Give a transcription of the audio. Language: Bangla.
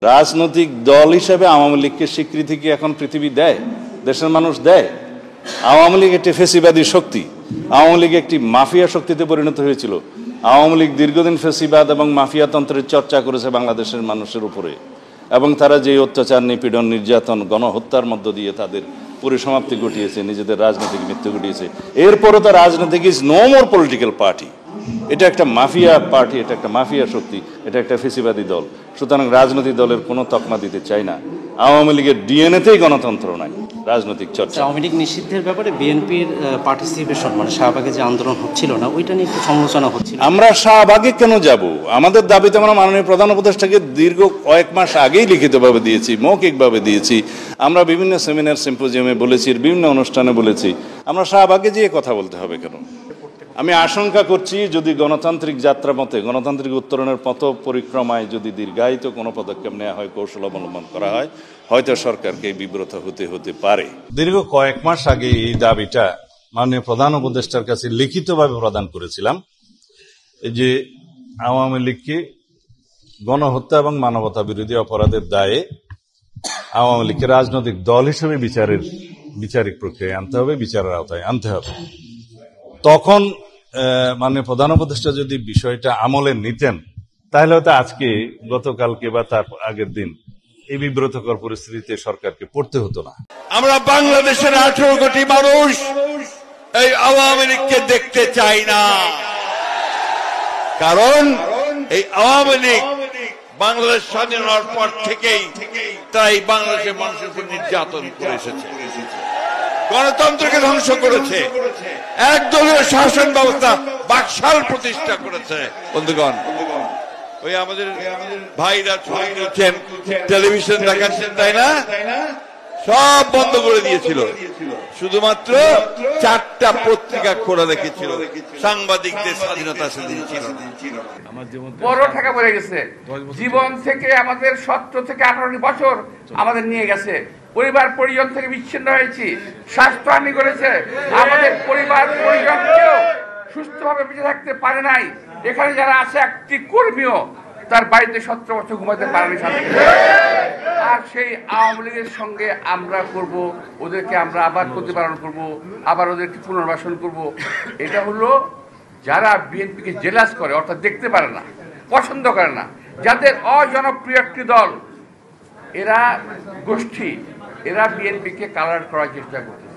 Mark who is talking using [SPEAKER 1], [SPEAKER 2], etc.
[SPEAKER 1] রাজনৈতিক দল হিসেবে আওয়ামী লীগকে স্বীকৃতি কি এখন পৃথিবী দেয়, দেশের মানুষ দেয়? আওয়ামী লীগ একটি ফেসিবাদী শক্তি, আওয়ামী লীগ একটি মাফিয়া শক্তিতে পরিণত হয়েছিল। আওয়ামী লীগ দীর্ঘদিন ফেসিবাদ এবং মাফিয়াতন্ত্রের চর্চা করেছে বাংলাদেশের মানুষের উপরে, এবং তারা যে অত্যাচার, নিপীড়ন, নির্যাতন, গণহত্যার মধ্য দিয়ে তাদের পরিসমাপ্তি ঘটিয়েছে, নিজেদের রাজনৈতিক মৃত্যু ঘটিয়েছে। এরপরও তার রাজনৈতিক is no more political party. এটা একটা মাফিয়া পার্টি, এটা একটা মাফিয়া শক্তি, এটা একটা ফেসিবাদী দল। সুতরাং রাজনৈতিক দলের কোনো তকমা দিতে চাই না। আওয়ামী লীগের ডিএনএতেই গণতন্ত্র নাই, রাজনৈতিক চর্চা।
[SPEAKER 2] আওয়ামী লীগ নিষিদ্ধের ব্যাপারে বিএনপির পার্টিসিপেশন, মানে শাহবাগে যে আন্দোলন হচ্ছিল না, ওইটা নিয়ে একটু সমালোচনা হচ্ছিল।
[SPEAKER 1] আমরা শাহবাগে কেন যাব? আমাদের দাবিতে আমরা মাননীয় প্রধান উপদেষ্টাকে দীর্ঘ কয়েক মাস আগেই লিখিতভাবে দিয়েছি, মৌখিকভাবে দিয়েছি। আমরা বিভিন্ন সেমিনার, সিম্পোজিয়ামে বলেছি, বিভিন্ন অনুষ্ঠানে বলেছি। আমরা শাহবাগে যেয়ে কথা বলতে হবে কেন? আমি আশঙ্কা করছি, যদি গণতান্ত্রিক যাত্রাপথে, গণতান্ত্রিক উত্তরণের পথ পরিক্রমায় যদি দীর্ঘায়িত কোনো পদক্ষেপ নেওয়া হয়, কৌশল অবলম্বন করা হয়, হয়তো সরকারকে বিব্রত হতে পারে। দীর্ঘ কয়েক মাস আগে এই দাবিটা মাননীয় প্রধান উপদেষ্টার কাছে লিখিতভাবে প্রদান করেছিলাম, যে আওয়ামী লীগকে গণহত্যা এবং মানবতা বিরোধী অপরাধের দায়ে আওয়ামী লীগকে রাজনৈতিক দল হিসেবে বিচারিক প্রক্রিয়ায় আনতে হবে, বিচারের আওতায় আনতে হবে। তখন মাননীয় প্রধান উপদেষ্টা যদি বিষয়টা আমলে নিতেন, তাহলে হয়তো আজকে, গতকালকে বা তার আগের দিন এই বিব্রতকর পরিস্থিতিতে সরকারকে পড়তে হতো না।
[SPEAKER 3] আমরা বাংলাদেশের 18 কোটি মানুষ এই আওয়ামী লীগকে দেখতে চাই না, কারণ এই আওয়ামী লীগ বাংলাদেশ স্বাধীন হওয়ার পর থেকেই তাই বাংলাদেশের মানুষের উপর নির্যাতন করে এসেছে, গণতন্ত্রকে ধ্বংস করেছে, একদলীয় শাসন ব্যবস্থা বাকশাল প্রতিষ্ঠা করেছে। বন্ধুগণ, ওই আমাদের ভাইরা ছবি তুলছেন, টেলিভিশন দেখাচ্ছেন, তাই না? সব বন্ধ করে দিয়েছিল, শুধুমাত্র 4টা পত্রিকা খোলা রেখেছিল। সাংবাদিকদের স্বাধীনতা সেদিন ছিল না।
[SPEAKER 4] বড় টাকা পড়ে গেছে, জীবন থেকে আমাদের 17 থেকে 18 বছর আমাদের নিয়ে গেছে, পরিবার পরিজন থেকে বিচ্ছিন্ন হয়েছি, স্বাস্থ্যহানি করেছে, আমাদের পরিবার পরিজনকেও সুস্থভাবে বেঁচে থাকতে পারে নাই। এখানে যারা আছে, একটি কর্মীও তার বাড়িতে 17 বছর ঘুমাতে পারেনি। আর সেই আওয়ামী লীগের সঙ্গে আমরা করব, ওদেরকে আমরা আবার প্রতিপালন করব, আবার ওদেরকে পুনর্বাসন করব। এটা হলো যারা বিএনপিকে জেলাস করে, অর্থাৎ দেখতে পারে না, পছন্দ করে না, যাদের অজনপ্রিয় একটি দল, এরা গোষ্ঠী, এরা বিএনপিকে কালার করার চেষ্টা করছে।